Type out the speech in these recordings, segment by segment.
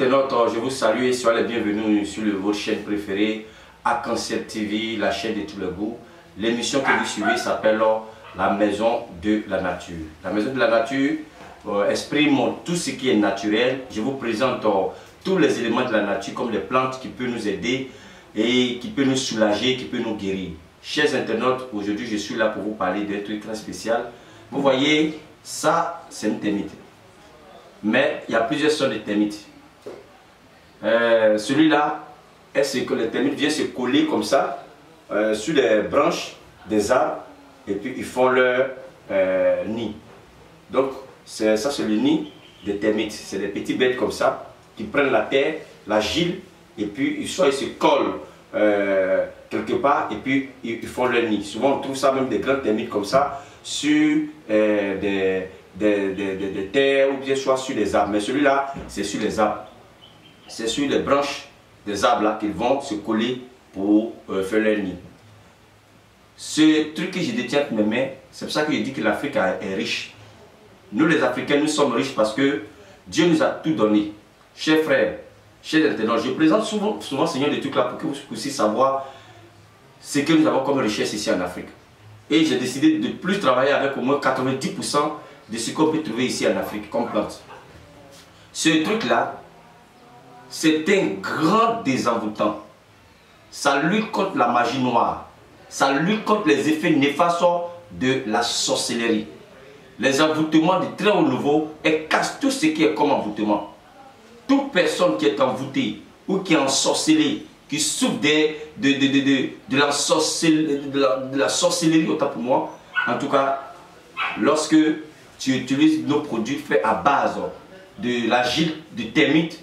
internautes, je vous salue et soyez les bienvenus sur votre chaîne préférée, Arc-en-Ciel TV, la chaîne de tous les goûts. L'émission que vous suivez s'appelle La Maison de la Nature. La Maison de la Nature exprime tout ce qui est naturel. Je vous présente tous les éléments de la nature comme les plantes qui peuvent nous aider et qui peuvent nous soulager, qui peuvent nous guérir. Chers internautes, aujourd'hui je suis là pour vous parler d'un truc très spécial. Vous voyez, ça c'est une termite. Mais il y a plusieurs sortes de termites. Celui-là, est-ce que les termites viennent se coller comme ça sur les branches des arbres et puis ils font leur nid. Donc ça c'est le nid des termites. C'est des petites bêtes comme ça qui prennent la terre, la gîle et puis soit ils se collent quelque part et puis ils font leur nid. Souvent on trouve ça même des grandes termites comme ça sur des terres ou bien soit sur les arbres. Mais celui-là c'est sur les arbres. C'est sur les branches des arbres là qu'ils vont se coller pour faire leur nid. Ce truc que je détiens entre mes mains, c'est pour ça que je dis que l'Afrique est riche. Nous les Africains, nous sommes riches parce que Dieu nous a tout donné. Chers frères, chers internautes, je présente souvent Seigneur des trucs là pour que vous puissiez savoir ce que nous avons comme richesse ici en Afrique. Et j'ai décidé de plus travailler avec au moins 90% de ce qu'on peut trouver ici en Afrique comme plante. Ce truc là, c'est un grand désenvoûtant. Ça lutte contre la magie noire. Ça lutte contre les effets néfastes de la sorcellerie. Les envoûtements de très haut niveau, elles cassent tout ce qui est comme envoûtement. Toute personne qui est envoûtée ou qui est ensorcelée, qui souffre de la sorcellerie, autant pour moi, en tout cas, lorsque tu utilises nos produits faits à base de l'argile de termite,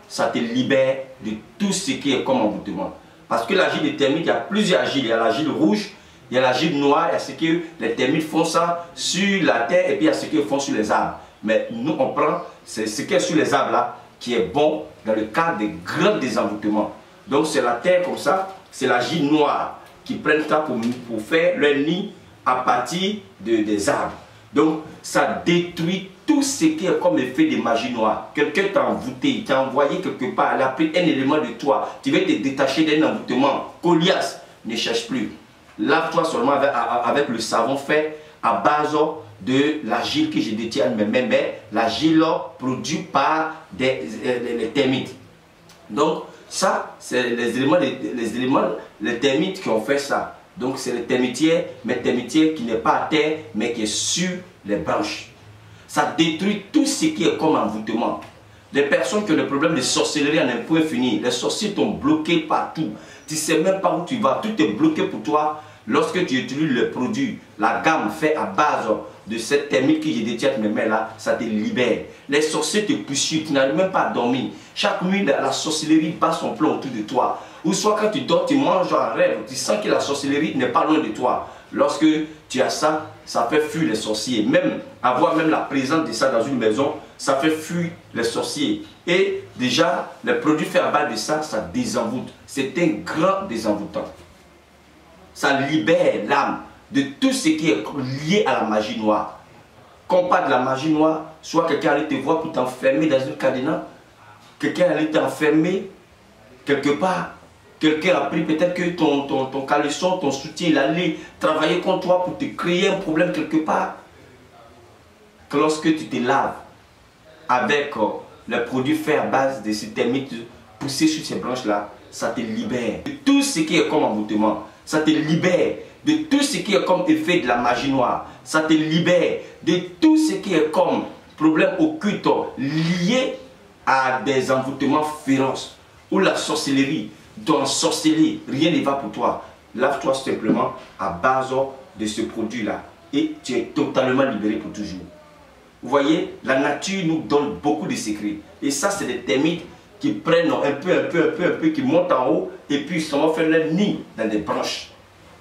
ça te libère de tout ce qui est comme envoûtement. Parce que l'argile de termite, il y a plusieurs argiles. Il y a l'argile rouge, il y a l'argile noire, il y a ce que les termites font ça sur la terre et puis il y a ce qu'ils font sur les arbres. Mais nous, on prend ce qui est sur les arbres là, qui est bon dans le cadre des grands désenvoûtements. Donc c'est la terre comme ça, c'est l'argile noire qui prennent ça pour faire leur nid à partir des arbres. Donc ça détruit tout ce qui est comme effet de magie noire. Quelqu'un t'a envoûté, t'a envoyé quelque part, elle a pris un élément de toi. Tu veux te détacher d'un envoûtement. Goliath, ne cherche plus. Lave-toi seulement avec le savon fait à base de l'argile que je détiens mes mains. Mais l'argile produit par les termites. Donc ça, c'est les termites qui ont fait ça. Donc c'est les termitières, mais termitières qui n'est pas à terre, mais qui est sur les branches. Ça détruit tout ce qui est comme envoûtement. Les personnes qui ont des problèmes de sorcellerie en un point fini, les sorciers t'ont bloqué partout. Tu ne sais même pas où tu vas, tout est bloqué pour toi. Lorsque tu utilises le produit, la gamme fait à base de cette termite que je détiens mes mains là, ça te libère. Les sorciers te poussent, tu n'arrives même pas à dormir. Chaque nuit, la sorcellerie bat son plan autour de toi. Ou soit quand tu dors, tu manges en rêve, tu sens que la sorcellerie n'est pas loin de toi. Lorsque tu as ça, ça fait fuir les sorciers. Même avoir même la présence de ça dans une maison, ça fait fuir les sorciers. Et déjà, les produits faits à base de ça, ça désenvoûte. C'est un grand désenvoûtant. Ça libère l'âme de tout ce qui est lié à la magie noire. Quand on parle de la magie noire, soit quelqu'un allait te voir pour t'enfermer dans une cadenas, quelqu'un allait t'enfermer quelque part. Quelqu'un a pris peut-être que ton caleçon, ton soutien, il allait travailler contre toi pour te créer un problème quelque part. Que lorsque tu te laves avec les produits faits à base de ces termites poussés sur ces branches-là, ça te libère de tout ce qui est comme envoûtement. Ça te libère de tout ce qui est comme effet de la magie noire. Ça te libère de tout ce qui est comme problème occulte lié à des envoûtements féroces ou la sorcellerie. Dans sorcellerie, rien ne va pour toi. Lave-toi simplement à base de ce produit-là et tu es totalement libéré pour toujours. Vous voyez, la nature nous donne beaucoup de secrets. Et ça, c'est des termites qui prennent un peu, qui montent en haut et puis ça va faire leur nid dans des branches.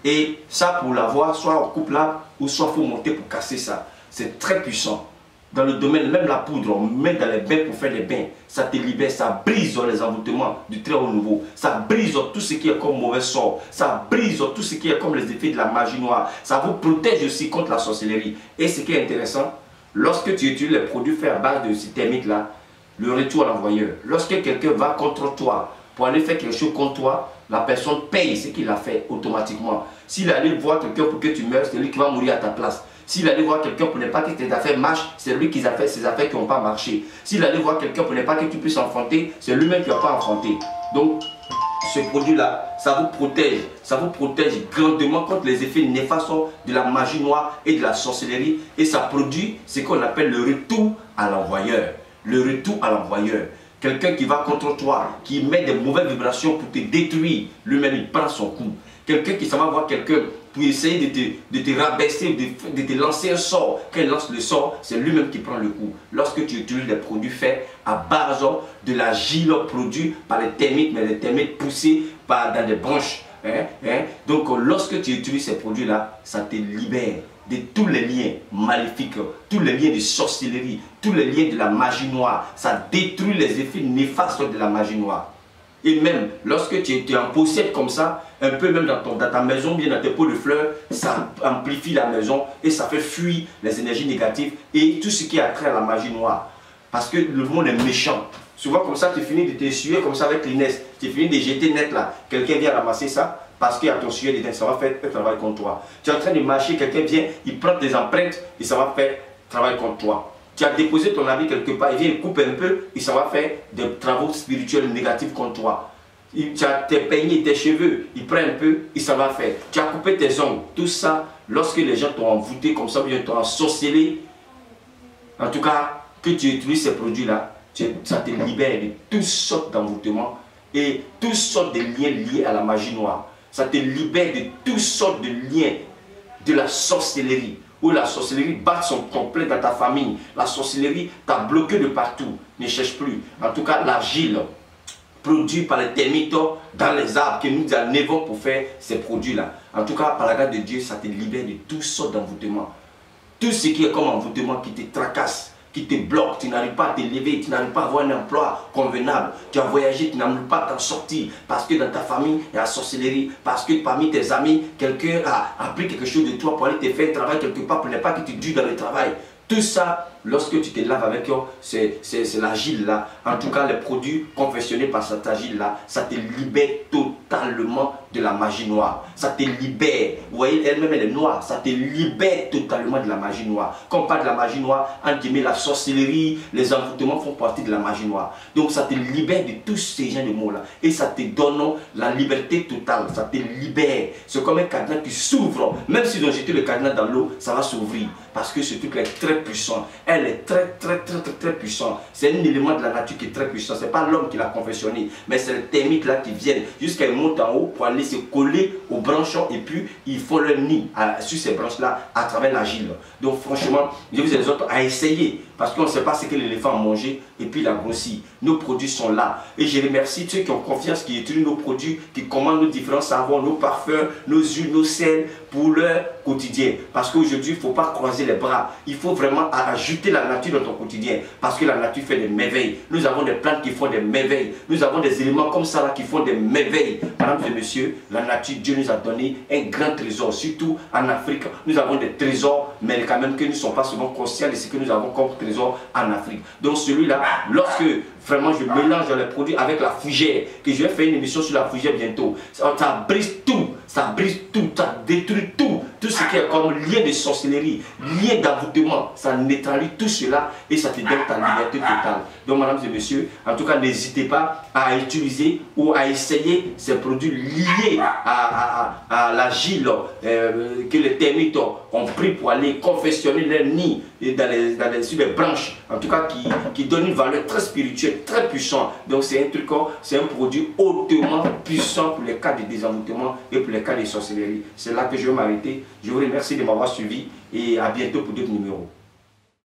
Et ça, pour l'avoir, soit on coupe là ou soit il faut monter pour casser ça. C'est très puissant. Dans le domaine, même la poudre, on met dans les bains pour faire les bains. Ça te libère, ça brise les envoûtements du très haut niveau. Ça brise tout ce qui est comme mauvais sort. Ça brise tout ce qui est comme les effets de la magie noire. Ça vous protège aussi contre la sorcellerie. Et ce qui est intéressant, lorsque tu utilises les produits faits à base de ces termites-là, le retour à l'envoyeur. Lorsque quelqu'un va contre toi, pour aller faire quelque chose contre toi, la personne paye ce qu'il a fait automatiquement. S'il allait voir quelqu'un pour que tu meurs, c'est lui qui va mourir à ta place. S'il allait voir quelqu'un pour ne pas que tes affaires marchent, c'est lui qui a fait ses affaires qui n'ont pas marché. S'il allait voir quelqu'un pour ne pas que tu puisses enfanter, c'est lui-même qui n'a pas enfanté. Donc, ce produit-là, ça vous protège grandement contre les effets néfastes de la magie noire et de la sorcellerie. Et ça produit ce qu'on appelle le retour à l'envoyeur. Le retour à l'envoyeur. Quelqu'un qui va contre toi, qui met des mauvaises vibrations pour te détruire, lui-même il prend son coup. Quelqu'un qui s'en va voir quelqu'un pour essayer de te rabaisser, de te lancer un sort. Quand il lance le sort, c'est lui-même qui prend le coup. Lorsque tu utilises des produits faits à base de l'argile produit par les termites, mais les termites poussés dans des branches. Donc lorsque tu utilises ces produits-là, ça te libère de tous les liens maléfiques, tous les liens de sorcellerie, tous les liens de la magie noire. Ça détruit les effets néfastes de la magie noire. Et même lorsque tu es en possède comme ça, un peu même dans ta maison, bien dans tes pots de fleurs, ça amplifie la maison et ça fait fuir les énergies négatives et tout ce qui a trait à la magie noire. Parce que le monde est méchant. Souvent comme ça, tu finis de t'essuyer comme ça avec l'Inès. Tu finis de jeter net là. Quelqu'un vient ramasser ça parce qu'il y a ton sujet dedans. Ça va faire un travail contre toi. Tu es en train de marcher, quelqu'un vient, il prend tes empreintes et ça va faire un travail contre toi. Tu as déposé ton habit quelque part, il vient, il coupe un peu et ça va faire des travaux spirituels négatifs contre toi. Tu as tes peignés, tes cheveux, il prend un peu et ça va faire. Tu as coupé tes ongles. Tout ça, lorsque les gens t'ont envoûté comme ça, bien t'ont ensorcelé, en tout cas, que tu utilises ces produits-là, ça te libère de toutes sortes d'envoûtements et toutes sortes de liens liés à la magie noire. Ça te libère de toutes sortes de liens de la sorcellerie. Où la sorcellerie bat son complet dans ta famille. La sorcellerie t'a bloqué de partout. Ne cherche plus. En tout cas, l'argile produit par les termites dans les arbres que nous enlevons pour faire ces produits-là. En tout cas, par la grâce de Dieu, ça te libère de toutes sortes d'envoûtements. Tout ce qui est comme envoûtement qui te tracasse, qui te bloque, tu n'arrives pas à te lever, tu n'arrives pas à avoir un emploi convenable. Tu as voyagé, tu n'arrives pas à t'en sortir parce que dans ta famille, il y a la sorcellerie, parce que parmi tes amis, quelqu'un a appris quelque chose de toi pour aller te faire un travail quelque part pour ne pas que tu dures dans le travail. Tout ça, lorsque tu te laves avec eux, c'est l'argile là. En tout cas, les produits confectionnés par cette argile là, ça te libère totalement de la magie noire. Ça te libère. Vous voyez, elle-même, elle est noire. Ça te libère totalement de la magie noire. Quand on parle de la magie noire, entre guillemets, la sorcellerie, les envoûtements font partie de la magie noire. Donc, ça te libère de tous ces gens de mots là. Et ça te donne la liberté totale. Ça te libère. C'est comme un cadenas qui s'ouvre. Même s'ils ont jeté le cadenas dans l'eau, ça va s'ouvrir. Parce que ce truc est très puissant. Elle est très puissante. C'est un élément de la nature qui est très puissant. Ce n'est pas l'homme qui l'a confectionné, mais c'est les termites là qui viennent jusqu'à monter en haut pour aller se coller aux branches et puis ils font leur nid sur ces branches là à travers l'argile. Donc franchement, je vous exhorte à essayer parce qu'on ne sait pas ce que l'éléphant a mangé et puis il a grossi. Nos produits sont là et je remercie ceux qui ont confiance, qui utilisent nos produits, qui commandent nos différents savons, nos parfums, nos huiles, nos sels pour leur quotidien. Parce qu'aujourd'hui, il ne faut pas croiser les bras. Il faut vraiment ajouter la nature dans ton quotidien. Parce que la nature fait des merveilles. Nous avons des plantes qui font des merveilles. Nous avons des éléments comme ça là qui font des merveilles. Mesdames et messieurs, la nature, Dieu nous a donné un grand trésor. Surtout en Afrique, nous avons des trésors, mais quand même que nous ne sommes pas souvent conscients de ce que nous avons comme trésor en Afrique. Donc celui-là, lorsque vraiment je mélange les produits avec la fougère, que je vais faire une émission sur la fougère bientôt, ça brise tout, ça détruit tout ce qui est comme lien de sorcellerie, lien d'envoûtement, ça neutralise tout cela et ça te donne ta liberté totale. Donc mesdames et messieurs, en tout cas n'hésitez pas à utiliser ou à essayer ces produits liés à l'argile que les termites ont pris pour aller confectionner leur nid sur les branches, en tout cas qui donne une valeur très spirituelle, très puissante. Donc c'est un truc, c'est un produit hautement puissant pour les cas de désenvoûtement et pour les cas de sorcellerie. C'est là que je vais m'arrêter. Je vous remercie de m'avoir suivi et à bientôt pour d'autres numéros.